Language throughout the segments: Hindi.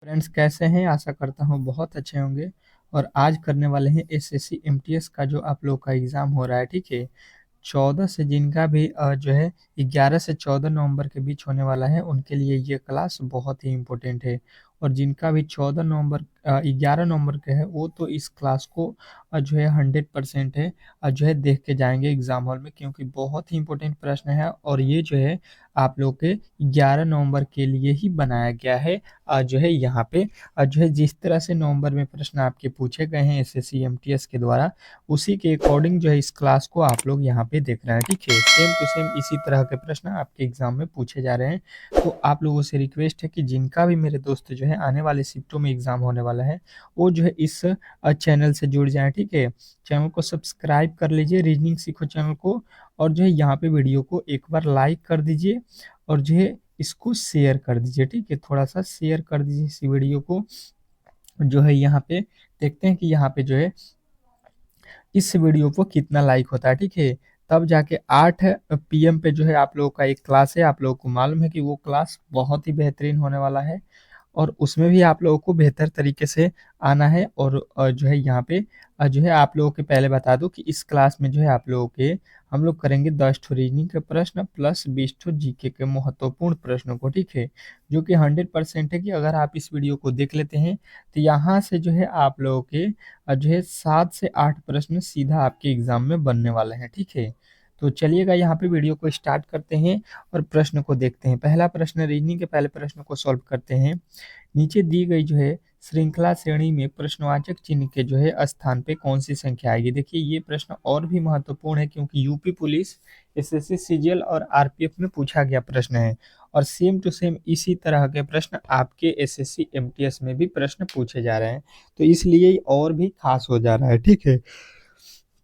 फ्रेंड्स कैसे हैं? आशा करता हूँ बहुत अच्छे होंगे। और आज करने वाले हैं एसएससी एमटीएस का जो आप लोग का एग्ज़ाम हो रहा है, ठीक है? 14 से जिनका भी जो है 11 से 14 नवंबर के बीच होने वाला है, उनके लिए ये क्लास बहुत ही इम्पोर्टेंट है। और जिनका भी 14 नवंबर 11 नवंबर के है, वो तो इस क्लास को जो है 100% है जो है देख के जाएँगे एग्ज़ाम हॉल में, क्योंकि बहुत ही इम्पोर्टेंट प्रश्न है और ये जो है आप लोग के 11 नवंबर के लिए ही बनाया गया है। जो है यहाँ पे जो है जिस तरह से नवंबर में प्रश्न आपके पूछे गए हैं एसएससी एमटीएस के द्वारा, उसी के अकॉर्डिंग जो है इस क्लास को आप लोग यहाँ पे देख रहे हैं, ठीक है? सेम टू सेम इसी तरह के प्रश्न आपके एग्ज़ाम में पूछे जा रहे हैं। तो आप लोगों से रिक्वेस्ट है कि जिनका भी मेरे दोस्त जो है आने वाले शिफ्टों में एग्ज़ाम होने वाला है, वो जो है इस चैनल से जुड़ जाएँ, ठीक है? चैनल को सब्सक्राइब कर लीजिए, रीजनिंग सीखो चैनल को, और जो है यहाँ पे वीडियो को एक बार लाइक कर दीजिए और जो है इसको शेयर कर दीजिए, ठीक है? थोड़ा-सा शेयर कर दीजिए इस वीडियो को। जो है यहाँ पे देखते हैं कि यहाँ पे जो है इस वीडियो को कितना लाइक होता है, ठीक है? तब जाके 8 पीएम पे जो है आप लोगों का एक क्लास है, आप लोगों को मालूम है कि वो क्लास बहुत ही बेहतरीन होने वाला है। और उसमें भी आप लोगों को बेहतर तरीके से आना है। और जो है यहाँ पे जो है आप लोगों के पहले बता दूँ कि इस क्लास में जो है आप लोगों के हम लोग करेंगे 10 ठो रीजनिंग के प्रश्न प्लस 20 ठो जीके के महत्वपूर्ण प्रश्नों को, ठीक है? जो कि 100% है कि अगर आप इस वीडियो को देख लेते हैं, तो यहाँ से जो है आप लोगों के जो है 7 से 8 प्रश्न सीधा आपके एग्ज़ाम में बनने वाले हैं, ठीक है? तो चलिएगा यहाँ पे वीडियो को स्टार्ट करते हैं और प्रश्न को देखते हैं। पहला प्रश्न रीजनिंग के पहले प्रश्न को सॉल्व करते हैं। नीचे दी गई जो है श्रृंखला श्रेणी में प्रश्नवाचक चिन्ह के जो है स्थान पे कौन सी संख्या आएगी? देखिए ये प्रश्न और भी महत्वपूर्ण है, क्योंकि यूपी पुलिस, एसएससी सीजीएल और आरपीएफ में पूछा गया प्रश्न है। और सेम टू सेम इसी तरह के प्रश्न आपके एसएससी एमटीएस में भी प्रश्न पूछे जा रहे हैं, तो इसलिए और भी खास हो जा रहा है, ठीक है?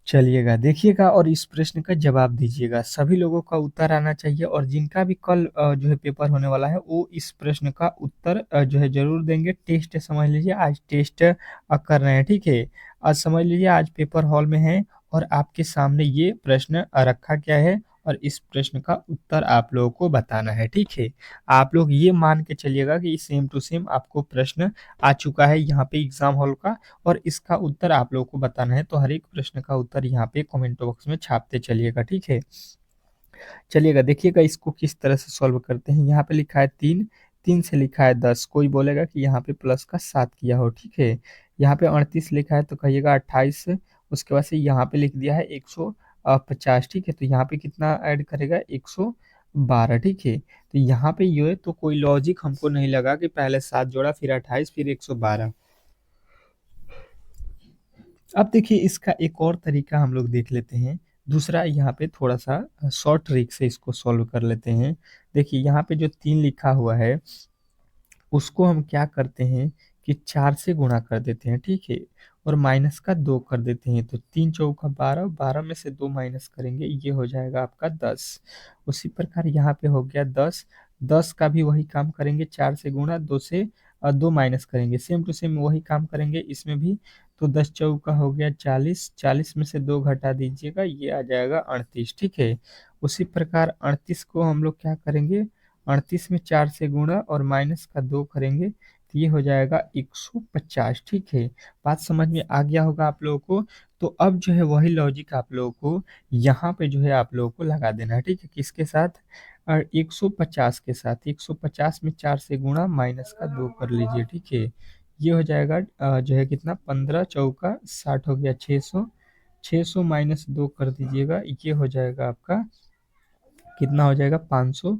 चलिएगा, देखिएगा और इस प्रश्न का जवाब दीजिएगा। सभी लोगों का उत्तर आना चाहिए, और जिनका भी कल जो है पेपर होने वाला है, वो इस प्रश्न का उत्तर जो है ज़रूर देंगे। टेस्ट समझ लीजिए, आज टेस्ट कर रहे हैं, ठीक है? आज समझ लीजिए आज पेपर हॉल में है और आपके सामने ये प्रश्न रखा गया है, और इस प्रश्न का उत्तर आप लोगों को बताना है, ठीक है? आप लोग ये मान के चलिएगा कि सेम टू सेम आपको प्रश्न आ चुका है यहाँ पे एग्ज़ाम हॉल का, और इसका उत्तर आप लोगों को बताना है। तो हर एक प्रश्न का उत्तर यहाँ पे कमेंट बॉक्स में छापते चलिएगा, ठीक है? चलिएगा, देखिएगा इसको किस तरह से सॉल्व करते हैं। यहाँ पे लिखा है 3, 3 से लिखा है 10, कोई बोलेगा कि यहाँ पे प्लस का 7 किया हो, ठीक है? यहाँ पे 38 लिखा है तो कहिएगा 28, उसके बाद से यहाँ पे लिख दिया है 150, ठीक है? तो यहाँ पे कितना ऐड करेगा? 112, ठीक है? तो यहाँ पे ये तो कोई लॉजिक हमको नहीं लगा कि पहले 7 जोड़ा फिर 28 फिर 112। अब देखिए इसका एक और तरीका हम लोग देख लेते हैं। दूसरा यहाँ पे थोड़ा-सा शॉर्ट ट्रिक से इसको सॉल्व कर लेते हैं। देखिए यहाँ पे जो 3 लिखा हुआ है, उसको हम क्या करते हैं कि 4 से गुणा कर देते हैं, ठीक है? और माइनस का 2 कर देते हैं, तो 3 चौका 12, 12 में से 2 माइनस करेंगे, ये हो जाएगा आपका 10। उसी प्रकार यहाँ पे हो गया 10, 10 का भी वही काम करेंगे, 4 से गुणा, 2 से 2 माइनस करेंगे, सेम टू सेम वही काम करेंगे इसमें भी। तो 10 चौका हो गया 40, 40 में से 2 घटा दीजिएगा, ये आ जाएगा 38, ठीक है? उसी प्रकार 38 को हम लोग क्या करेंगे, 38 में 4 से गुणा और माइनस का 2 करेंगे, तो ये हो जाएगा 150, ठीक है? बात समझ में आ गया होगा आप लोगों को। तो अब जो है वही लॉजिक आप लोगों को यहाँ पे जो है आप लोगों को लगा देना है, ठीक है? किसके साथ? 150 के साथ। 150 में 4 से गुणा माइनस का 2 कर लीजिए, ठीक है? ये हो जाएगा जो है कितना, 15 चौका 60 हो गया 600, 600 माइनस 2 कर दीजिएगा, ये हो जाएगा आपका कितना हो जाएगा, 500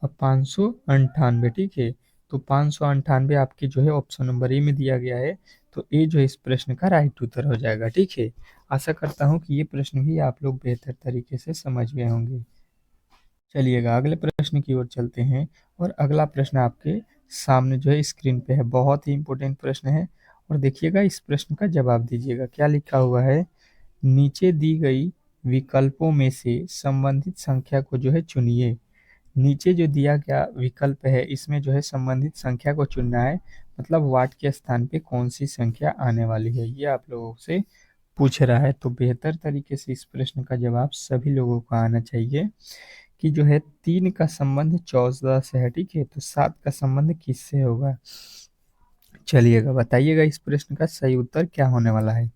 और 598, ठीक है? तो 598 आपके जो है ऑप्शन नंबर ए में दिया गया है। तो ए जो है इस प्रश्न का राइट उत्तर हो जाएगा, ठीक है? आशा करता हूँ कि ये प्रश्न भी आप लोग बेहतर तरीके से समझ गए होंगे। चलिएगा अगले प्रश्न की ओर चलते हैं, और अगला प्रश्न आपके सामने जो है स्क्रीन पे है, बहुत ही इंपॉर्टेंट प्रश्न है। और देखिएगा इस प्रश्न का जवाब दीजिएगा। क्या लिखा हुआ है? नीचे दी गई विकल्पों में से संबंधित संख्या को जो है चुनिए। नीचे जो दिया गया विकल्प है, इसमें जो है संबंधित संख्या को चुनना है, मतलब वाट के स्थान पे कौन सी संख्या आने वाली है, ये आप लोगों से पूछ रहा है। तो बेहतर तरीके से इस प्रश्न का जवाब सभी लोगों को आना चाहिए कि जो है 3 का संबंध 14 से है, ठीक है? तो 7 का संबंध किससे होगा? चलिएगा बताइएगा इस प्रश्न का सही उत्तर क्या होने वाला है।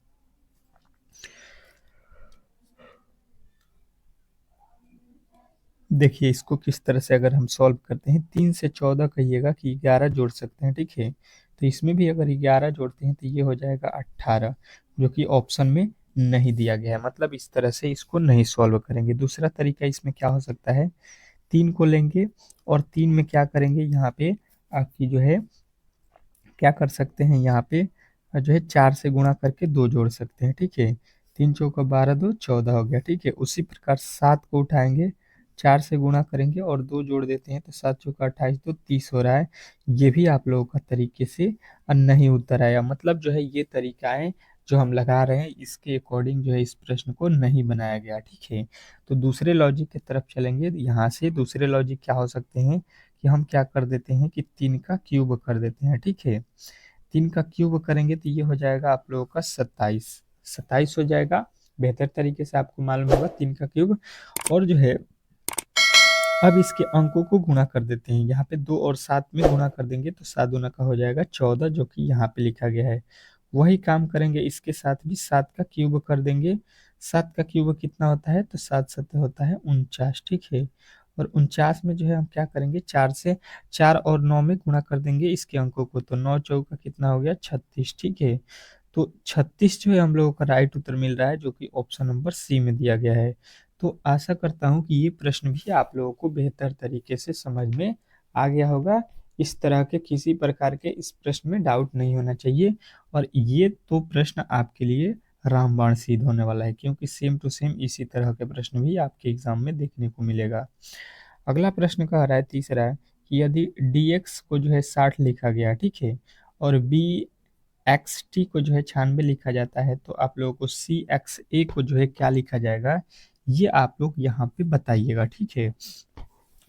देखिए इसको किस तरह से अगर हम सॉल्व करते हैं, 3 से 14 कहिएगा कि 11 जोड़ सकते हैं, ठीक है। तो इसमें भी अगर 11 जोड़ते हैं तो ये हो जाएगा 18, जो कि ऑप्शन में नहीं दिया गया है, मतलब इस तरह से इसको नहीं सॉल्व करेंगे। दूसरा तरीका इसमें क्या हो सकता है, 3 को लेंगे और 3 में क्या करेंगे, यहाँ पे आपकी जो है क्या कर सकते हैं, यहाँ पे जो है 4 से गुणा करके 2 जोड़ सकते हैं, ठीक है। 3 चौका 12, 2 14 हो गया, ठीक है। उसी प्रकार 7 को उठाएंगे, 4 से गुणा करेंगे और 2 जोड़ देते हैं तो 7 चौका 28, तो 30 हो रहा है। ये भी आप लोगों का तरीके से नहीं उत्तर आया, मतलब जो है ये तरीका है जो हम लगा रहे हैं इसके अकॉर्डिंग जो है इस प्रश्न को नहीं बनाया गया, ठीक है। तो दूसरे लॉजिक की तरफ चलेंगे, यहाँ से दूसरे लॉजिक क्या हो सकते हैं कि हम क्या कर देते हैं कि 3 का क्यूब कर देते हैं, ठीक है। 3 का क्यूब करेंगे तो ये हो जाएगा आप लोगों का 27, 27 हो जाएगा। बेहतर तरीके से आपको मालूम होगा 3 का क्यूब। और जो है अब इसके अंकों को गुणा कर देते हैं, यहाँ पे 2 और 7 में गुणा कर देंगे तो 7 दूना का हो जाएगा 14, जो कि यहाँ पे लिखा गया है। वही काम करेंगे इसके साथ भी, 7 का क्यूब कर देंगे। 7 का क्यूब कितना होता है, तो 7 7 होता है 49, ठीक है। और 49 में जो है हम क्या करेंगे, 4 और 9 में गुणा कर देंगे इसके अंकों को, तो 9 चौका कितना हो गया 36, ठीक है। तो 36 जो है हम लोगों का राइट उत्तर मिल रहा है, जो कि ऑप्शन नंबर सी में दिया गया है। तो आशा करता हूँ कि ये प्रश्न भी आप लोगों को बेहतर तरीके से समझ में आ गया होगा। इस तरह के किसी प्रकार के इस प्रश्न में डाउट नहीं होना चाहिए। और ये तो प्रश्न आपके लिए रामबाण सिद्ध होने वाला है, क्योंकि सेम टू सेम इसी तरह के प्रश्न भी आपके एग्जाम में देखने को मिलेगा। अगला प्रश्न कह रहा है, तीसरा है कि यदि dx को जो है 60 लिखा गया, ठीक है, और बी एक्स टी को जो है 96 लिखा जाता है, तो आप लोगों को सी एक्स ए को जो है क्या लिखा जाएगा, ये आप लोग यहाँ पे बताइएगा, ठीक है।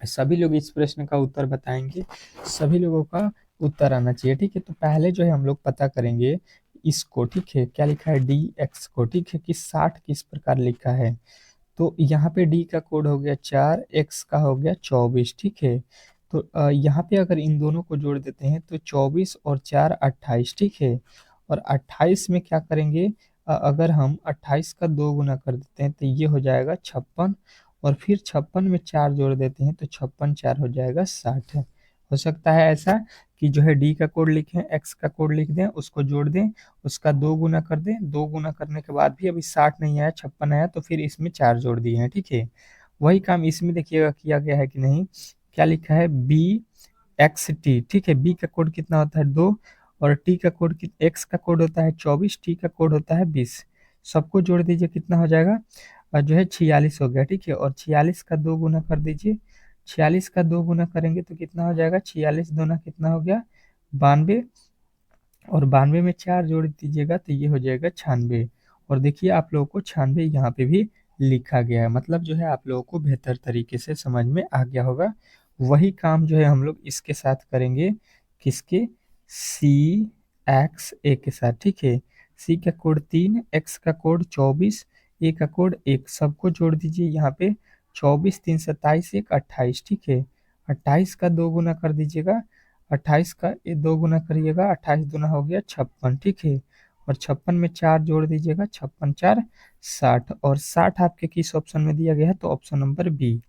सभी लोग इस प्रश्न का उत्तर बताएंगे, सभी लोगों का उत्तर आना चाहिए, ठीक है। तो पहले जो है हम लोग पता करेंगे इसको, ठीक है, क्या लिखा है डी एक्स को, ठीक है, कि 60 किस प्रकार लिखा है। तो यहाँ पे डी का कोड हो गया 4, एक्स का हो गया 24, ठीक है। तो यहाँ पे अगर इन दोनों को जोड़ देते हैं तो 24 और 4 28, ठीक है। और 28 में क्या करेंगे, अगर हम 28 का 2 गुना कर देते हैं तो ये हो जाएगा 56, और फिर 56 में 4 जोड़ देते हैं तो 56 4 हो जाएगा 60। हो सकता है ऐसा कि जो है डी का कोड लिखें, एक्स का कोड लिख दें, उसको जोड़ दें, उसका 2 गुना कर दें, 2 गुना करने के बाद भी अभी 60 नहीं आया, 56 आया, तो फिर इसमें 4 जोड़ दिए हैं, ठीक है। वही काम इसमें देखिएगा किया गया है कि नहीं। क्या लिखा है बी एक्स टी, ठीक है। बी का कोड कितना होता है 2, और टी का कोड, एक्स का कोड होता है 24, टी का कोड होता है 20। सबको जोड़ दीजिए, कितना हो जाएगा, जो है 46 हो गया, ठीक है। और 46 का 2 गुना कर दीजिए, 46 का 2 गुना करेंगे तो कितना हो जाएगा, 46 दूना कितना हो गया 92, और 92 में 4 जोड़ दीजिएगा तो ये हो जाएगा 96। और देखिए आप लोगों को 96 यहाँ पे भी लिखा गया है, मतलब जो है आप लोगों को बेहतर तरीके से समझ में आ गया होगा। वही काम जो है हम लोग इसके साथ करेंगे, किसके, सी एक्स ए के साथ, ठीक है। सी का कोड 3, एक्स का कोड 24, ए का कोड 1, सबको जोड़ दीजिए यहाँ पे। 24 3 27 1 28, ठीक है। 28 का 2 गुना कर दीजिएगा, 28 का ये 2 गुना करिएगा, 28 दूना हो गया 56, ठीक है। और 56 में 4 जोड़ दीजिएगा, 56 4 60, और 60 आपके किस ऑप्शन में दिया गया है, तो ऑप्शन नंबर बी।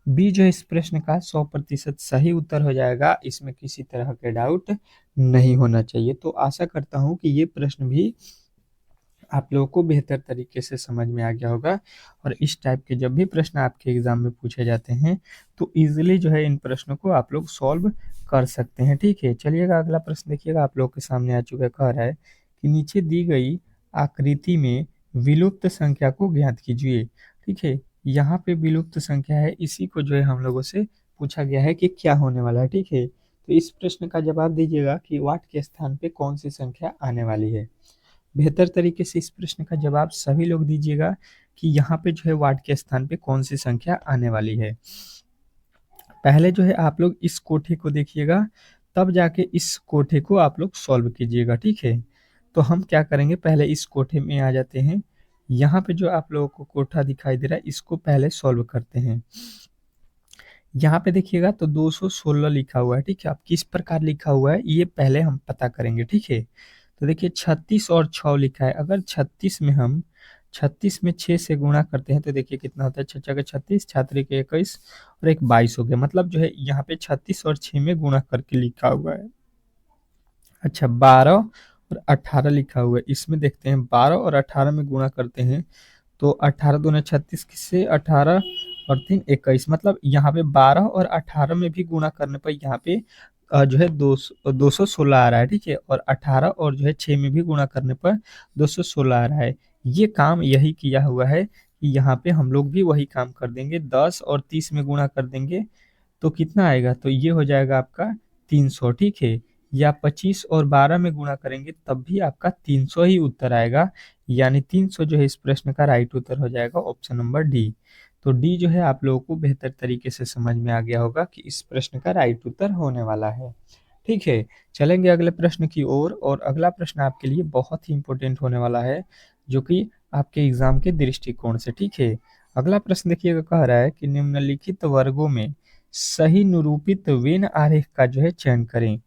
बी जो इस प्रश्न का 100% सही उत्तर हो जाएगा, इसमें किसी तरह के डाउट नहीं होना चाहिए। तो आशा करता हूँ कि ये प्रश्न भी आप लोगों को बेहतर तरीके से समझ में आ गया होगा। और इस टाइप के जब भी प्रश्न आपके एग्जाम में पूछे जाते हैं तो इजीली जो है इन प्रश्नों को आप लोग सॉल्व कर सकते हैं, ठीक है। चलिएगा अगला प्रश्न देखिएगा, आप लोग के सामने आ चुका है, कह रहा है कि नीचे दी गई आकृति में विलुप्त संख्या को ज्ञात कीजिए, ठीक है। यहाँ पे विलुप्त संख्या है, इसी को जो है हम लोगों से पूछा गया है कि क्या होने वाला है, ठीक है। तो इस प्रश्न का जवाब दीजिएगा कि वाट के स्थान पे कौन सी संख्या आने वाली है। बेहतर तरीके से इस प्रश्न का जवाब सभी लोग दीजिएगा कि यहाँ पे जो है वाट के स्थान पे कौन सी संख्या आने वाली है। पहले जो है आप लोग इस कोठे को देखिएगा, तब जाके इस कोठे को आप लोग सॉल्व कीजिएगा, ठीक है। तो हम क्या करेंगे, पहले इस कोठे में आ जाते हैं। यहाँ पे जो आप लोगों को कोठा दिखाई दे रहा है, इसको पहले सॉल्व करते हैं। यहाँ पे देखिएगा तो 216 लिखा हुआ है, ठीक है। अब किस प्रकार लिखा हुआ है ये पहले हम पता करेंगे, ठीक है। तो देखिए 36 और 6 लिखा है। अगर 36 में 6 से गुणा करते हैं तो देखिए कितना होता है, 6 के 36, 6 के 21 और एक 22 हो गया। मतलब जो है यहाँ पे 36 और 6 में गुणा करके लिखा हुआ है। अच्छा, 12 और 18 लिखा हुआ है। इसमें देखते हैं 12 और 18 में गुणा करते हैं तो 18 दूना 36, किससे 18 और 3 21। मतलब यहाँ पे 12 और 18 में भी गुणा करने पर यहाँ पे जो है 216 आ रहा है, ठीक है। और 18 और जो है 6 में भी गुणा करने पर 216 आ रहा है। ये काम यही किया हुआ है कि यहाँ पे हम लोग भी वही काम कर देंगे। 10 और 30 में गुणा कर देंगे तो कितना आएगा, तो ये हो जाएगा आपका 300, ठीक है। या 25 और 12 में गुणा करेंगे तब भी आपका 300 ही उत्तर आएगा। यानी 300 जो है इस प्रश्न का राइट उत्तर हो जाएगा ऑप्शन नंबर डी। तो डी जो है आप लोगों को बेहतर तरीके से समझ में आ गया होगा कि इस प्रश्न का राइट उत्तर होने वाला है, ठीक है। चलेंगे अगले प्रश्न की ओर। और अगला प्रश्न आपके लिए बहुत ही इंपॉर्टेंट होने वाला है, जो कि आपके एग्जाम के दृष्टिकोण से, ठीक है। अगला प्रश्न देखिएगा, कह रहा है कि निम्नलिखित वर्गों में सही निरूपित वेन आरेख का जो है चयन करें।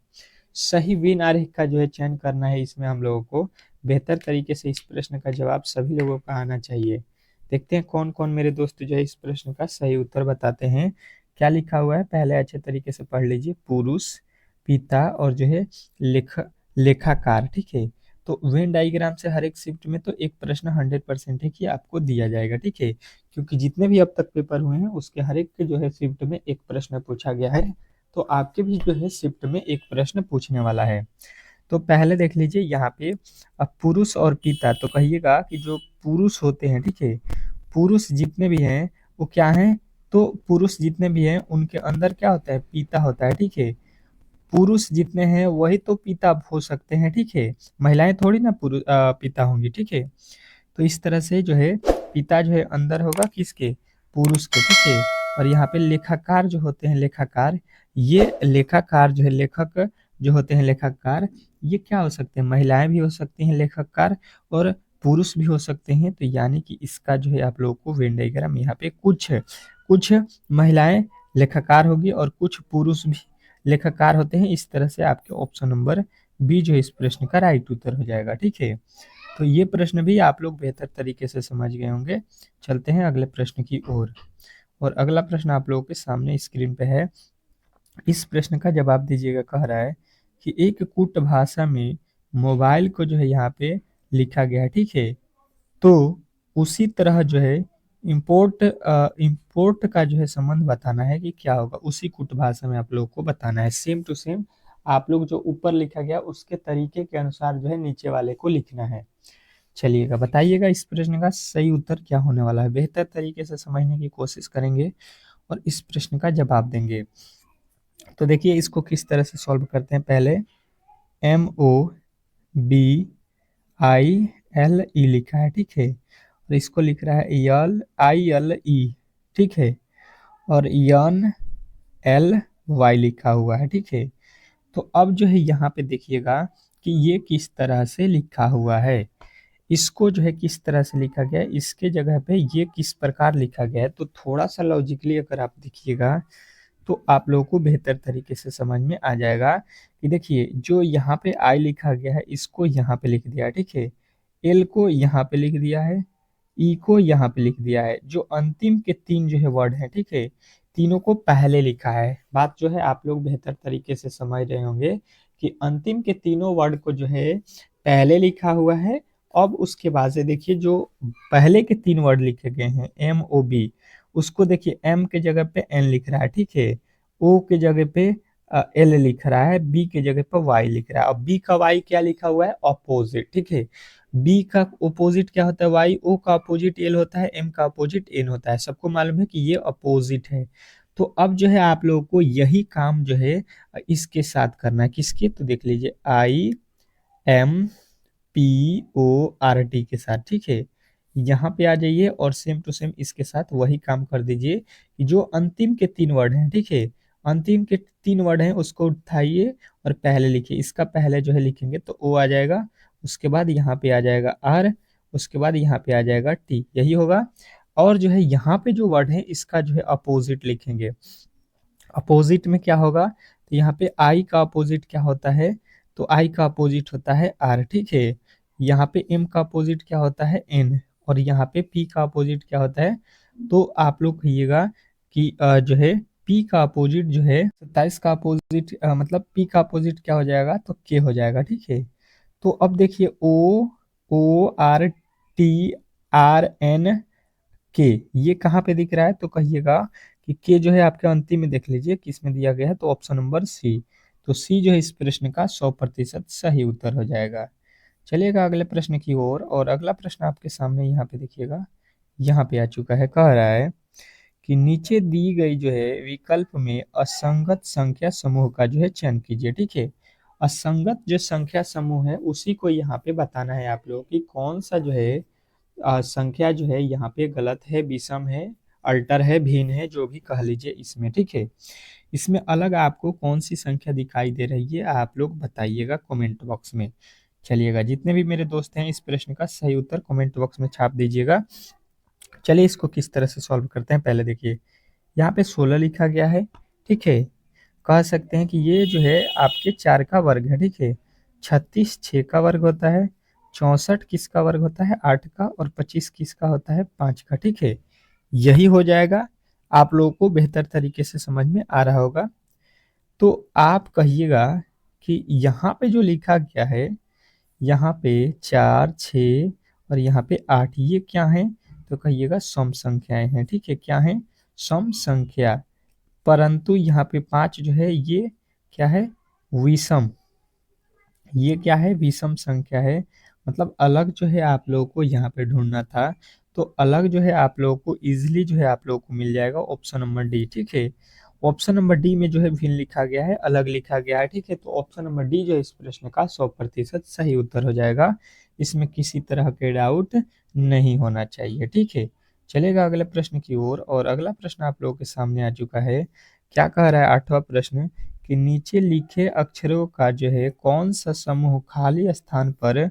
सही वेन आरेख का जो है चयन करना है। इसमें हम लोगों को बेहतर तरीके से इस प्रश्न का जवाब सभी लोगों का आना चाहिए। देखते हैं कौन कौन मेरे दोस्त जो है इस प्रश्न का सही उत्तर बताते हैं। क्या लिखा हुआ है पहले अच्छे तरीके से पढ़ लीजिए। पुरुष, पिता और जो है लेखाकार, ठीक है। तो वेन डायग्राम से हर एक शिफ्ट में तो एक प्रश्न 100% है कि आपको दिया जाएगा, ठीक है। क्योंकि जितने भी अब तक पेपर हुए हैं उसके हर एक के जो है शिफ्ट में एक प्रश्न पूछा गया है। तो आपके भी जो है शिफ्ट में एक प्रश्न पूछने वाला है। तो पहले देख लीजिए यहाँ पे, अब पुरुष और पिता, तो कहिएगा कि जो पुरुष होते हैं, ठीक है, पुरुष जितने भी हैं वो क्या हैं, तो पुरुष जितने भी हैं उनके अंदर क्या होता है, पिता होता है, ठीक है। पुरुष जितने हैं वही तो पिता हो सकते हैं, ठीक है। महिलाएं थोड़ी ना पुरुष पिता होंगी, ठीक है। तो इस तरह से जो है पिता जो है अंदर होगा किसके, पुरुष के, ठीक है। और यहाँ पे लेखाकार जो होते हैं, लेखाकार, ये लेखाकार जो है, लेखक जो होते हैं लेखाकार, ये क्या हो सकते हैं, महिलाएं भी हो सकती हैं लेखककार और पुरुष भी हो सकते हैं। तो यानी कि इसका जो है आप लोगों को वेन डायग्राम यहाँ पे कुछ कुछ महिलाएं लेखाकार होगी और कुछ पुरुष भी लेखाकार होते हैं। इस तरह से आपके ऑप्शन नंबर बी जो है इस प्रश्न का राइट उत्तर हो जाएगा, ठीक है। तो ये प्रश्न भी आप लोग बेहतर तरीके से समझ गए होंगे। चलते हैं अगले प्रश्न की ओर। और अगला प्रश्न आप लोगों के सामने स्क्रीन पे है। इस प्रश्न का जवाब दीजिएगा। कह रहा है कि एक कूट भाषा में मोबाइल को जो है यहाँ पे लिखा गया है, ठीक है। तो उसी तरह जो है इम्पोर्ट का जो है संबंध बताना है कि क्या होगा। उसी कूट भाषा में आप लोग को बताना है, सेम टू सेम आप लोग जो ऊपर लिखा गया उसके तरीके के अनुसार जो है नीचे वाले को लिखना है। चलिएगा बताइएगा इस प्रश्न का सही उत्तर क्या होने वाला है। बेहतर तरीके से समझने की कोशिश करेंगे और इस प्रश्न का जवाब देंगे। तो देखिए इसको किस तरह से सॉल्व करते हैं। पहले MOBILE लिखा है, ठीक है। और इसको लिख रहा है ILE, ठीक है। और YL लिखा हुआ है, ठीक है। तो अब जो है यहाँ पे देखिएगा कि ये किस तरह से लिखा हुआ है। इसको जो है किस तरह से लिखा गया है, इसके जगह पे ये किस प्रकार लिखा गया है। तो थोड़ा सा लॉजिकली अगर आप देखिएगा तो आप लोगों को बेहतर तरीके से समझ में आ जाएगा कि देखिए जो यहाँ पे आई लिखा गया है इसको यहाँ पे लिख दिया है, ठीक है। एल को यहाँ पे लिख दिया है, ई को यहाँ पे लिख दिया है। जो अंतिम के तीन जो है वर्ड है, ठीक है, तीनों को पहले लिखा है। बात जो है आप लोग बेहतर तरीके से समझ रहे होंगे कि अंतिम के तीनों वर्ड को जो है पहले लिखा हुआ है। अब उसके बाद से देखिए जो पहले के तीन वर्ड लिखे गए हैं MOB, उसको देखिए M के जगह पे N लिख रहा है, ठीक है। O के जगह पे L लिख रहा है, B के जगह पे Y लिख रहा है। अब B का Y क्या लिखा हुआ है, अपोजिट, ठीक है। B का अपोजिट क्या होता है Y, O का अपोजिट L होता है, M का अपोजिट N होता है। सबको मालूम है कि ये अपोजिट है। तो अब जो है आप लोगों को यही काम जो है इसके साथ करना है। किसके, तो देख लीजिए IMPORT के साथ, ठीक है। यहाँ पे आ जाइए और सेम टू सेम इसके साथ वही काम कर दीजिए कि जो अंतिम के तीन वर्ड हैं, ठीक है, अंतिम के तीन वर्ड हैं उसको उठाइए और पहले लिखिए। इसका पहले जो है लिखेंगे तो O आ जाएगा, उसके बाद यहाँ पे आ जाएगा R, उसके बाद यहाँ पे आ जाएगा T, यही होगा। और जो है यहाँ पे जो वर्ड है इसका जो है अपोजिट लिखेंगे। अपोजिट में क्या होगा, तो यहाँ पे आई का अपोजिट क्या होता है, तो आई का अपोजिट होता है आर, ठीक है। यहाँ पे एम का अपोजिट क्या होता है, एन, और यहाँ पे पी का अपोजिट क्या होता है, तो आप लोग कहिएगा कि जो है पी का अपोजिट जो है 27 का अपोजिट मतलब पी का अपोजिट क्या हो जाएगा, तो के हो जाएगा, ठीक है। तो अब देखिए O, O R T R N K, ये कहाँ पे दिख रहा है, तो कहिएगा कि के जो है आपके अंतिम में देख लीजिए किस में दिया गया है, तो ऑप्शन नंबर सी। तो सी जो है इस प्रश्न का 100% सही उत्तर हो जाएगा। चलिएगा अगले प्रश्न की ओर, और अगला प्रश्न आपके सामने यहाँ पे देखिएगा, यहाँ पे आ चुका है। कह रहा है कि नीचे दी गई जो है विकल्प में असंगत संख्या समूह का जो है चयन कीजिए, ठीक है। असंगत जो संख्या समूह है उसी को यहाँ पे बताना है आप लोगों की कौन सा जो है संख्या जो है यहाँ पे गलत है, विषम है, अल्टर है, भिन्न है, जो भी कह लीजिए इसमें, ठीक है। इसमें अलग आपको कौन सी संख्या दिखाई दे रही है आप लोग बताइएगा कमेंट बॉक्स में। चलिएगा जितने भी मेरे दोस्त हैं इस प्रश्न का सही उत्तर कमेंट बॉक्स में छाप दीजिएगा। चलिए इसको किस तरह से सॉल्व करते हैं, पहले देखिए यहाँ पे 16 लिखा गया है, ठीक है। कह सकते हैं कि ये जो है आपके 4 का वर्ग है, ठीक है। 36 6 का वर्ग होता है, 64 किसका वर्ग होता है, 8 का, और 25 किसका होता है, 5 का, ठीक है। यही हो जाएगा, आप लोगों को बेहतर तरीके से समझ में आ रहा होगा। तो आप कहिएगा कि यहाँ पे जो लिखा गया है, यहाँ पे 4 6 और यहाँ पे 8, ये क्या है, तो कहिएगा सम संख्याएं हैं, ठीक है। क्या है, सम संख्या। परंतु यहाँ पे 5 जो है ये क्या है, विषम। ये क्या है, विषम संख्या है। मतलब अलग जो है आप लोगों को यहाँ पे ढूंढना था, तो अलग जो है आप लोगों को इजीली जो है आप लोगों को मिल जाएगा ऑप्शन नंबर डी, ठीक है। ऑप्शन नंबर डी में जो है भिन्न लिखा गया है, अलग लिखा गया है, ठीक है। तो ऑप्शन नंबर डी जो है इस प्रश्न का 100% सही उत्तर हो जाएगा। इसमें किसी तरह के डाउट नहीं होना चाहिए, ठीक है। चलेगा अगले प्रश्न की ओर, और अगला प्रश्न आप लोगों के सामने आ चुका है। क्या कह रहा है आठवां प्रश्न, कि नीचे लिखे अक्षरों का जो है कौन सा समूह खाली स्थान पर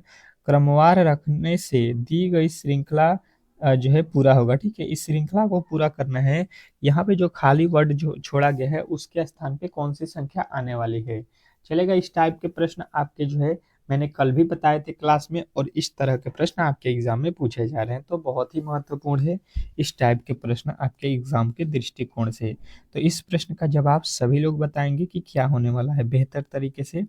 क्रमवार रखने से दी गई श्रृंखला जो है पूरा होगा, ठीक है। इस श्रृंखला को पूरा करना है। यहाँ पे जो खाली वर्ड जो छोड़ा गया है उसके स्थान पे कौन सी संख्या आने वाली है। चलेगा इस टाइप के प्रश्न आपके जो है मैंने कल भी बताए थे क्लास में, और इस तरह के प्रश्न आपके एग्जाम में पूछे जा रहे हैं, तो बहुत ही महत्वपूर्ण है इस टाइप के प्रश्न आपके एग्जाम के दृष्टिकोण से। तो इस प्रश्न का जवाब सभी लोग बताएंगे कि क्या होने वाला है बेहतर तरीके से।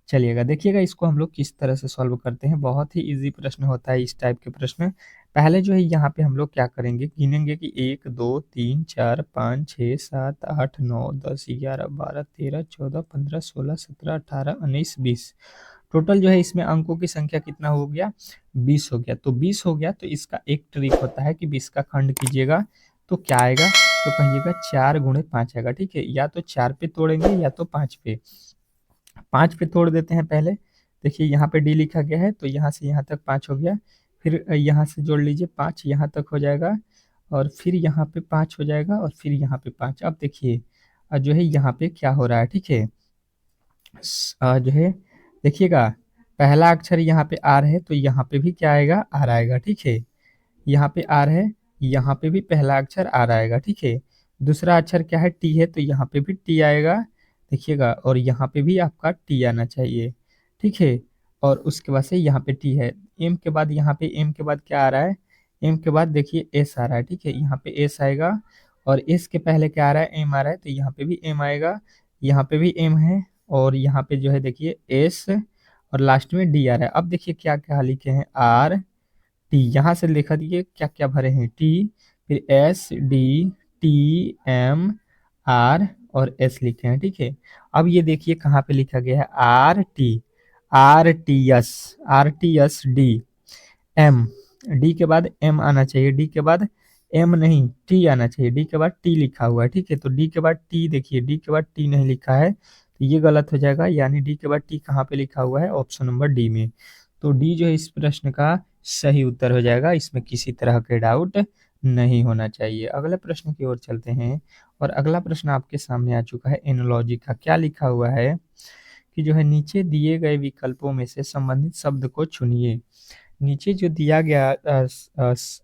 चलिएगा देखिएगा इसको हम लोग किस तरह से सॉल्व करते हैं। बहुत ही इजी प्रश्न होता है इस टाइप के प्रश्न। पहले जो है यहाँ पे हम लोग क्या करेंगे, गिनेंगे कि 1 2 3 4 5 6 7 8 9 10 11 12 13 14 15 16 17 18 19 20। टोटल जो है इसमें अंकों की संख्या कितना हो गया, 20 हो गया। तो 20 हो गया, तो इसका एक ट्रिक होता है कि 20 का खंड कीजिएगा तो क्या आएगा, तो कहिएगा 4 गुणे 5 आएगा, ठीक है। या तो 4 पे तोड़ेंगे या तो 5 पे। 5 पे तोड़ देते हैं पहले। देखिए यहाँ पे डी लिखा गया है, तो यहाँ से यहाँ तक 5 हो गया। फिर यहाँ से जोड़ लीजिए 5 यहाँ तक हो जाएगा, और फिर यहाँ पे 5 हो जाएगा, और फिर यहाँ पे 5। अब देखिए जो है यहाँ पे क्या हो रहा है, ठीक है। जो है देखिएगा पहला अक्षर यहाँ पे आर है, तो यहाँ पे भी क्या आएगा, आर आएगा, ठीक है। यहाँ पे आर है, यहाँ पे भी पहला अक्षर आर आएगा, ठीक है। दूसरा अक्षर क्या है, टी है, तो यहाँ पे भी टी आएगा, देखिएगा। और यहाँ पे भी आपका टी आना चाहिए, ठीक है। और उसके बाद से यहाँ पे टी है। एम के बाद यहाँ पे एम के बाद क्या आ रहा है, एम के बाद देखिए एस आ रहा है, ठीक है। यहाँ पे एस आएगा, और एस के पहले क्या आ रहा है, एम आ रहा है, तो यहाँ पे भी एम आएगा, यहाँ पे भी एम है, और यहाँ पे जो है देखिए एस, और लास्ट में डी आ रहा है। अब देखिए क्या क्या लिखे हैं, आर टी, यहाँ से लिखा दिए क्या क्या भरे हैं, टी, फिर S D T M R और एस लिखे हैं, ठीक है। अब ये देखिए कहाँ पे लिखा गया है, R T S D M, D के बाद एम आना चाहिए, डी के बाद एम नहीं टी आना चाहिए, डी के बाद टी लिखा हुआ है, ठीक है। तो डी के बाद टी, देखिए डी के बाद टी नहीं लिखा है, तो ये गलत हो जाएगा। यानी डी के बाद टी कहाँ पे लिखा हुआ है, ऑप्शन नंबर डी में। तो डी जो है इस प्रश्न का सही उत्तर हो जाएगा, इसमें किसी तरह के डाउट नहीं होना चाहिए। अगले प्रश्न की ओर चलते हैं, और अगला प्रश्न आपके सामने आ चुका है एनोलॉजी का। क्या लिखा हुआ है कि जो है नीचे दिए गए विकल्पों में से संबंधित शब्द को चुनिए। नीचे जो दिया गया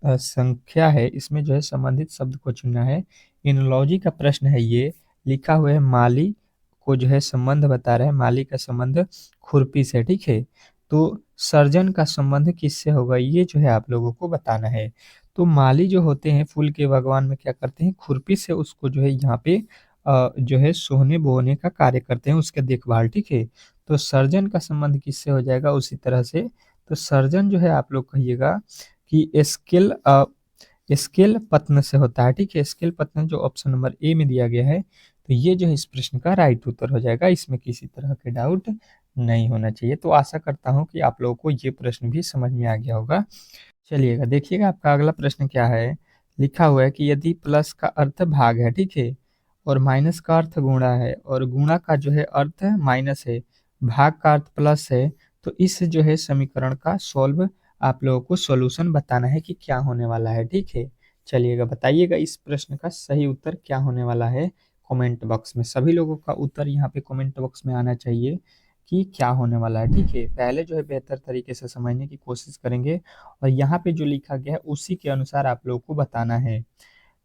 संख्या है इसमें जो है संबंधित शब्द को चुनना है। एनोलॉजी का प्रश्न है ये, लिखा हुआ है माली को जो है संबंध बता रहा है, माली का संबंध खुरपी से, ठीक है। तो सर्जन का संबंध किससे होगा, ये जो है आप लोगों को बताना है। तो माली जो होते हैं फूल के बागवान में क्या करते हैं, खुरपी से उसको जो है यहाँ पे जो है सोहने बोने का कार्य करते हैं, उसके देखभाल, ठीक है। तो सर्जन का संबंध किससे हो जाएगा उसी तरह से, तो सर्जन जो है आप लोग कहिएगा कि स्केल पत्न से होता है, ठीक है। स्केल पत्न जो ऑप्शन नंबर ए में दिया गया है, तो ये जो है इस प्रश्न का राइट उत्तर हो जाएगा, इसमें किसी तरह के डाउट नहीं होना चाहिए। तो आशा करता हूँ कि आप लोगों को ये प्रश्न भी समझ में आ गया होगा। चलिएगा देखिएगा आपका अगला प्रश्न क्या है। लिखा हुआ है कि यदि प्लस का अर्थ भाग है, ठीक है, और माइनस का अर्थ गुणा है, और गुणा का जो है अर्थ माइनस है, भाग का अर्थ प्लस है, तो इस जो है समीकरण का सॉल्व आप लोगों को सॉल्यूशन बताना है कि क्या होने वाला है, ठीक है। चलिएगा बताइएगा इस प्रश्न का सही उत्तर क्या होने वाला है कमेंट बॉक्स में। सभी लोगों का उत्तर यहाँ पे कमेंट बॉक्स में आना चाहिए कि क्या होने वाला है, ठीक है। पहले जो है बेहतर तरीके से समझने की कोशिश करेंगे और यहाँ पे जो लिखा गया है उसी के अनुसार आप लोगों को बताना है।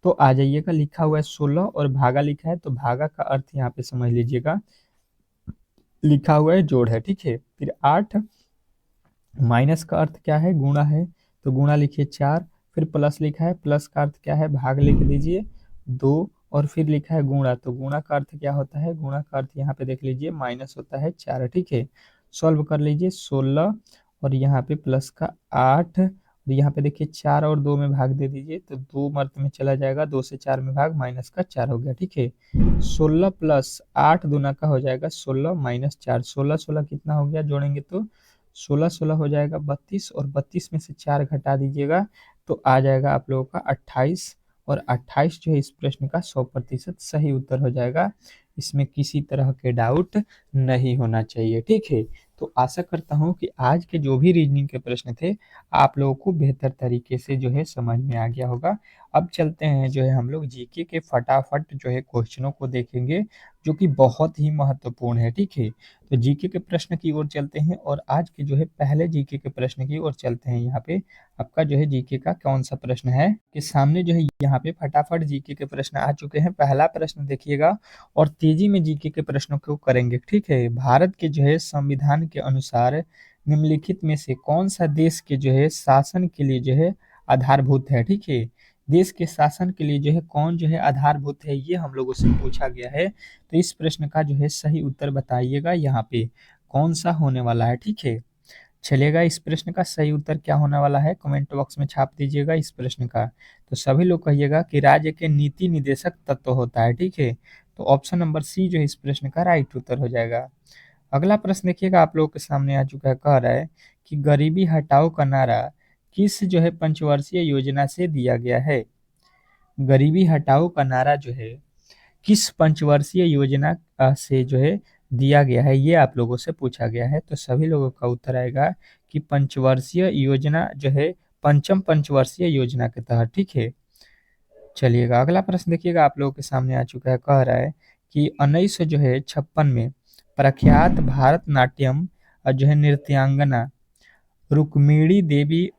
तो आ जाइएगा, लिखा हुआ है 16 और भागा लिखा है, तो भागा का अर्थ यहाँ पे समझ लीजिएगा, लिखा हुआ है जोड़ है, ठीक है। फिर 8 माइनस का अर्थ क्या है, गुणा है, तो गुणा लिखिए 4। फिर प्लस लिखा है, प्लस का अर्थ क्या है, भाग लिख दीजिए 2। और फिर लिखा है गुणा, तो गुणा का अर्थ क्या होता है, गुणा का अर्थ यहाँ पे देख लीजिए माइनस होता है 4, ठीक है। सॉल्व कर लीजिए 16 और यहाँ पे प्लस का 8, और यहाँ पे देखिए 4 और 2 में भाग दे दीजिए, तो 2 मर्द में चला जाएगा, 2 से 4 में भाग, माइनस का 4 हो गया, ठीक है। 16 प्लस 8 दूना का हो जाएगा 16 माइनस 4, 16 16 कितना हो गया, जोड़ेंगे तो 16 16 हो जाएगा 32, और 32 में से 4 घटा दीजिएगा तो आ जाएगा आप लोगों का 28, और 28 जो है इस प्रश्न का 100% सही उत्तर हो जाएगा, इसमें किसी तरह के डाउट नहीं होना चाहिए, ठीक है। तो आशा करता हूँ कि आज के जो भी रीजनिंग के प्रश्न थे आप लोगों को बेहतर तरीके से जो है समझ में आ गया होगा। अब चलते हैं जो है हम लोग जीके के फटाफट जो है क्वेश्चनों को देखेंगे, जो कि बहुत ही महत्वपूर्ण है, ठीक है। तो जीके के प्रश्न की ओर चलते हैं और आज के जो है पहले जीके के प्रश्न की ओर चलते हैं। यहाँ पे आपका जो है जीके का कौन सा प्रश्न है कि सामने जो है यहाँ पे फटाफट जीके के प्रश्न आ चुके हैं। पहला प्रश्न देखिएगा और तेजी में जीके के प्रश्नों को करेंगे, ठीक है। भारत के जो है संविधान के अनुसार निम्नलिखित में से कौन सा देश के जो है शासन के लिए जो है आधारभूत है, ठीक है। देश के शासन के लिए जो है कौन जो है आधारभूत है, ये हम लोगों से पूछा गया है। तो इस प्रश्न का जो है सही उत्तर बताइएगा यहाँ पे कौन सा होने वाला है, ठीक है। चलिएगा इस प्रश्न का सही उत्तर क्या होने वाला है कमेंट बॉक्स में छाप दीजिएगा इस प्रश्न का। तो सभी लोग कहिएगा कि राज्य के नीति निदेशक तत्व होता है, ठीक है। तो ऑप्शन नंबर सी जो है इस प्रश्न का राइट उत्तर हो जाएगा। अगला प्रश्न देखिएगा आप लोगों के सामने आ चुका है, कह रहा है कि गरीबी हटाओ का नारा किस जो है पंचवर्षीय योजना से दिया गया है। गरीबी हटाओ का नारा जो है किस पंचवर्षीय योजना से जो है दिया गया है, ये आप लोगों से पूछा गया है। तो सभी लोगों का उत्तर आएगा कि पंचवर्षीय योजना जो है पंचम पंचवर्षीय योजना के तहत, ठीक है। चलिएगा अगला प्रश्न देखिएगा आप लोगों के सामने आ चुका है, कह रहा है कि 1956 में प्रख्यात भारतनाट्यम जो है नृत्यांगना रुक्मिणी देवी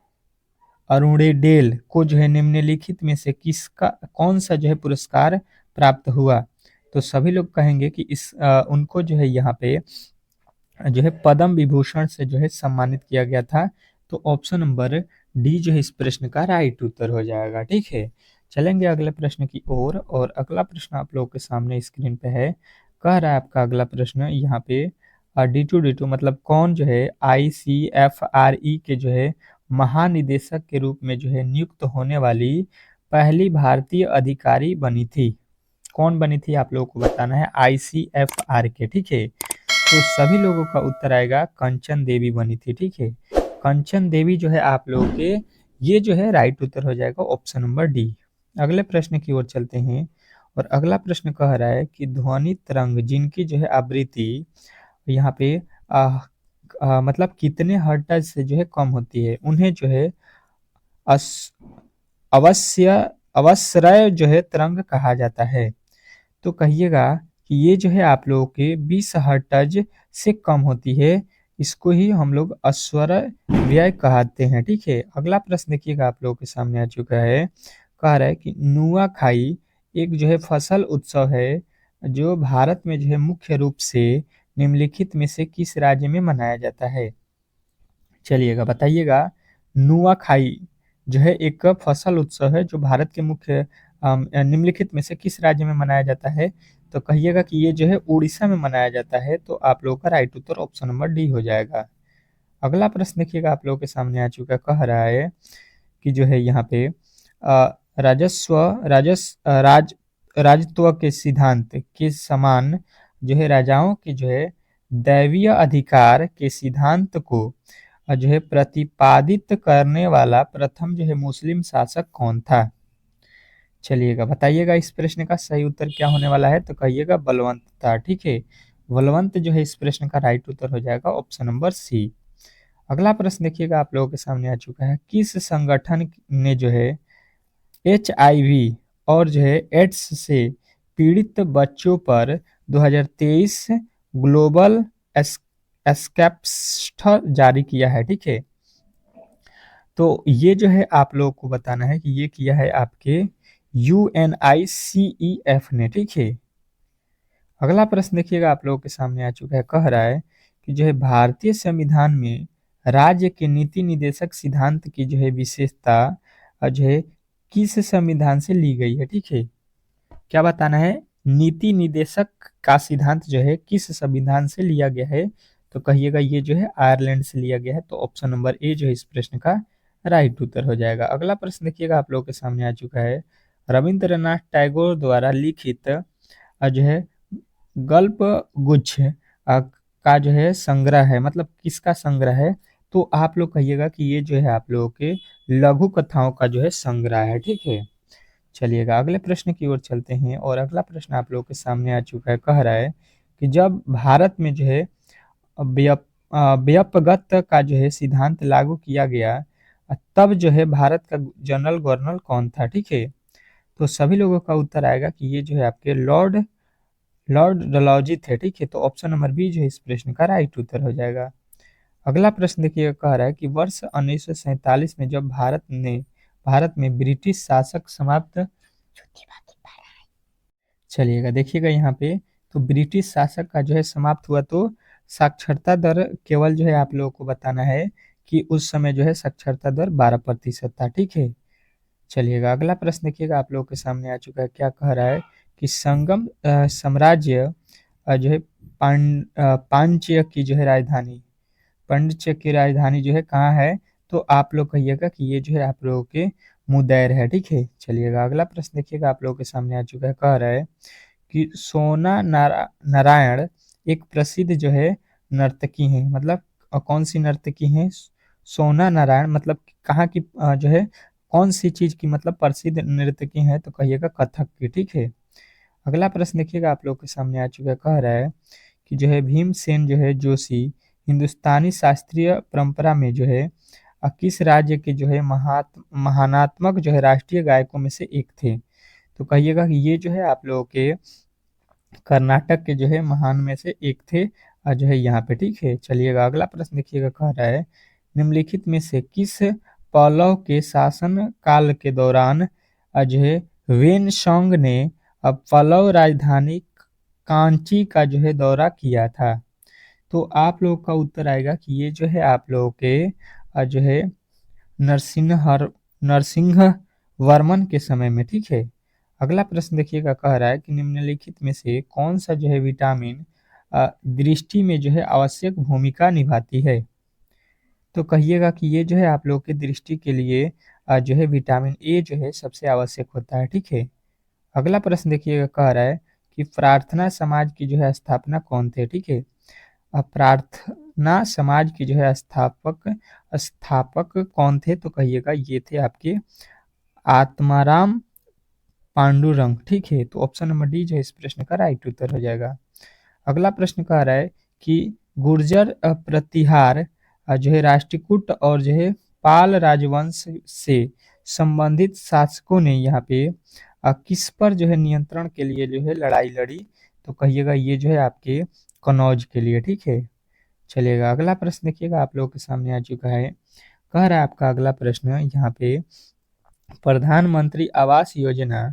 अरुणेडेल को जो है निम्नलिखित में से किसका कौन सा जो है पुरस्कार प्राप्त हुआ। तो सभी लोग कहेंगे कि उनको जो है यहाँ पे जो है पद्म विभूषण से जो है सम्मानित किया गया था। तो ऑप्शन नंबर डी जो है इस प्रश्न का राइट उत्तर हो जाएगा, ठीक है। चलेंगे अगले प्रश्न की ओर और अगला प्रश्न आप लोगों के सामने स्क्रीन पे है। कह रहा है आपका अगला प्रश्न यहाँ पे D2D2 मतलब कौन जो है ICFRE के जो है महानिदेशक के रूप में जो है नियुक्त होने वाली पहली भारतीय अधिकारी बनी थी। कौन बनी थी आप लोगों को बताना है, ICFR के, ठीक है। तो सभी लोगों का उत्तर आएगा कंचन देवी बनी थी, ठीक है। कंचन देवी जो है आप लोगों के ये जो है राइट उत्तर हो जाएगा ऑप्शन नंबर डी। अगले प्रश्न की ओर चलते हैं और अगला प्रश्न कह रहा है कि ध्वनि तरंग जिनकी जो है आवृत्ति यहाँ पे मतलब कितने हर्ट्ज से जो है कम होती है उन्हें जो है अस, अवश्य अवश्रय जो है तरंग कहा जाता है। तो कहिएगा कि ये जो है आप लोगों के 20 हर्ट्ज से कम होती है, इसको ही हम लोग अस्वर व्यय कहते हैं, ठीक है। अगला प्रश्न देखिएगा आप लोगों के सामने आ चुका है, कह रहा है कि नुआखाई एक जो है फसल उत्सव है जो भारत में जो है मुख्य रूप से निम्नलिखित में से किस राज्य में मनाया जाता है? चलिएगा बताइएगा। नुआखाई जो है एक फसल उत्सव है जो भारत के मुख्य निम्नलिखित में से किस राज्य में मनाया जाता है? तो कहिएगा कि ये जो है उड़ीसा में मनाया जाता है। तो आप लोगों का राइट उत्तर ऑप्शन नंबर डी हो जाएगा। अगला प्रश्न देखिएगा आप लोगों के सामने आ चुका है, कह रहा है कि जो है यहाँ पे राजस्व राजत्व के सिद्धांत के समान जो है राजाओं के जो है दैवीय अधिकार के सिद्धांत को जो है प्रतिपादित करने वाला प्रथम जो है मुस्लिम शासक कौन था? चलिएगा बताइएगा इस प्रश्न का सही उत्तर क्या होने वाला है? तो कहिएगा बलवंत था। ठीक है, बलवंत जो है इस प्रश्न का राइट उत्तर हो जाएगा ऑप्शन नंबर सी। अगला प्रश्न देखिएगा आप लोगों के सामने आ चुका है, किस संगठन ने जो है HIV और जो है एड्स से पीड़ित बच्चों पर 2023 ग्लोबल एस्केप्स्टर जारी किया है? ठीक है, तो ये जो है आप लोगों को बताना है कि ये किया है आपके UNICEF ने। ठीक है, अगला प्रश्न देखिएगा आप लोगों के सामने आ चुका है, कह रहा है कि जो है भारतीय संविधान में राज्य के नीति निदेशक सिद्धांत की जो है विशेषता जो है किस संविधान से ली गई है? ठीक है, क्या बताना है? नीति निदेशक का सिद्धांत जो है किस संविधान से लिया गया है? तो कहिएगा ये जो है आयरलैंड से लिया गया है। तो ऑप्शन नंबर ए जो है इस प्रश्न का राइट उत्तर हो जाएगा। अगला प्रश्न देखिएगा आप लोगों के सामने आ चुका है, रविंद्रनाथ टैगोर द्वारा लिखित जो है गल्प गुच्छ का जो है संग्रह है, मतलब किसका संग्रह है? तो आप लोग कहिएगा कि ये जो है आप लोगों के लघु कथाओं का जो है संग्रह है। ठीक है, चलिएगा अगले प्रश्न की ओर चलते हैं और अगला प्रश्न आप लोगों के सामने आ चुका है, कह रहा है कि जब भारत में जो है व्यापगत का जो है सिद्धांत लागू किया गया तब जो है भारत का जनरल गवर्नर कौन था? ठीक है, तो सभी लोगों का उत्तर आएगा कि ये जो है आपके लॉर्ड लॉर्ड डलहौजी थे। ठीक है, तो ऑप्शन नंबर बी जो है इस प्रश्न का राइट उत्तर हो जाएगा। अगला प्रश्न देखिएगा, कह रहा है कि वर्ष 1947 में जब भारत में ब्रिटिश शासक समाप्त, चलिएगा देखिएगा यहाँ पे, तो ब्रिटिश शासक का जो है समाप्त हुआ तो साक्षरता दर केवल जो है आप लोगों को बताना है कि उस समय जो है साक्षरता दर 12% था। ठीक है, चलिएगा अगला प्रश्न देखिएगा आप लोगों के सामने आ चुका है, क्या कह रहा है कि संगम साम्राज्य जो है पांड्य की जो है राजधानी, पांड्य की राजधानी जो है कहाँ है? तो आप लोग कहिएगा कि ये जो है आप लोगों के मुदैर है। ठीक है, चलिएगा अगला प्रश्न देखिएगा आप लोगों के सामने आ चुका है, कह रहा है कि सोना नारायण एक प्रसिद्ध जो है नर्तकी हैं, मतलब कौन सी नर्तकी हैं? सोना नारायण मतलब कहाँ की जो है कौन सी चीज की मतलब प्रसिद्ध नर्तकी हैं? तो कहिएगा कथक की। ठीक है, अगला प्रश्न देखिएगा आप लोग के सामने आ चुका है, कह रहा है कि जो है भीमसेन जो है जोशी हिंदुस्तानी शास्त्रीय परंपरा में जो है किस राज्य के जो है महानात्मक जो है राष्ट्रीय गायकों में से एक थे? तो कहिएगा कि ये जो है आप लोगों के कर्नाटक के जो है महान में से एक थे जो है यहाँ पे। ठीक है, चलिएगा अगला प्रश्न देखिएगा, कह रहा है निम्नलिखित में से किस पल्लव के शासन काल के दौरान जो है वेनसोंग ने पल्लव राजधानी कांची का जो है दौरा किया था? तो आप लोगों का उत्तर आएगा कि ये जो है आप लोगों के जो है नरसिंह वर्मन के समय में। ठीक है, अगला प्रश्न देखिएगा, कह रहा है कि निम्नलिखित में से कौन सा जो है विटामिन दृष्टि में जो है आवश्यक भूमिका निभाती है? तो कहिएगा कि ये जो है आप लोग के दृष्टि के लिए जो है विटामिन ए जो है सबसे आवश्यक होता है। ठीक है, अगला प्रश्न देखिएगा, कह रहा है कि प्रार्थना समाज की जो है स्थापना कौन थे? ठीक है, प्रार्थना समाज की जो है स्थापक स्थापक कौन थे? तो कहिएगा ये थे आपके आत्माराम पांडुरंग। ठीक है, तो ऑप्शन नंबर डी जो है इस प्रश्न का राइट उत्तर हो जाएगा। अगला प्रश्न कह रहा है कि गुर्जर प्रतिहार जो है राष्ट्रकूट और जो है पाल राजवंश से संबंधित शासकों ने यहाँ पे किस पर जो है नियंत्रण के लिए जो है लड़ाई लड़ी? तो कहिएगा ये जो है आपके कनौज के लिए। ठीक है, चलिएगा अगला प्रश्न देखिएगा आप लोगों के सामने आ चुका है, कह रहा है आपका अगला प्रश्न यहाँ पे प्रधानमंत्री आवास योजना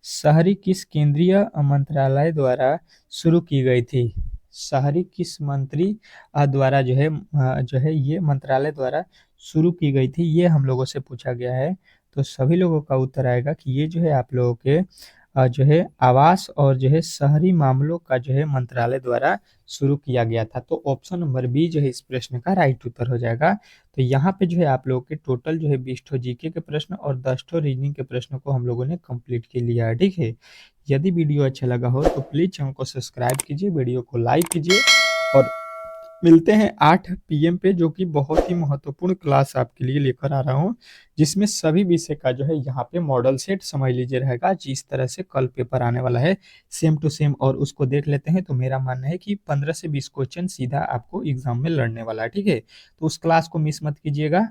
शहरी किस केंद्रीय मंत्रालय द्वारा शुरू की गई थी? शहरी किस मंत्री द्वारा जो है ये मंत्रालय द्वारा शुरू की गई थी, ये हम लोगों से पूछा गया है। तो सभी लोगों का उत्तर आएगा कि ये जो है आप लोगों के जो है आवास और जो है शहरी मामलों का जो है मंत्रालय द्वारा शुरू किया गया था। तो ऑप्शन नंबर बी जो है इस प्रश्न का राइट उत्तर हो जाएगा। तो यहाँ पे जो है आप लोगों के टोटल जो है 20 ठो जीके के प्रश्न और 10 ठो रीजनिंग के प्रश्नों को हम लोगों ने कंप्लीट कर लिया है, ठीक है। यदि वीडियो अच्छा लगा हो तो प्लीज चैनल को सब्सक्राइब कीजिए, वीडियो को लाइक कीजिए और मिलते हैं 8 पीएम पे, जो कि बहुत ही महत्वपूर्ण क्लास आपके लिए लेकर आ रहा हूँ, जिसमें सभी विषय का जो है यहाँ पे मॉडल सेट समझ लीजिए रहेगा, जिस तरह से कल पेपर आने वाला है सेम टू सेम, और उसको देख लेते हैं। तो मेरा मानना है कि 15 से 20 क्वेश्चन सीधा आपको एग्जाम में लड़ने वाला है, ठीक है। तो उस क्लास को मिस मत कीजिएगा।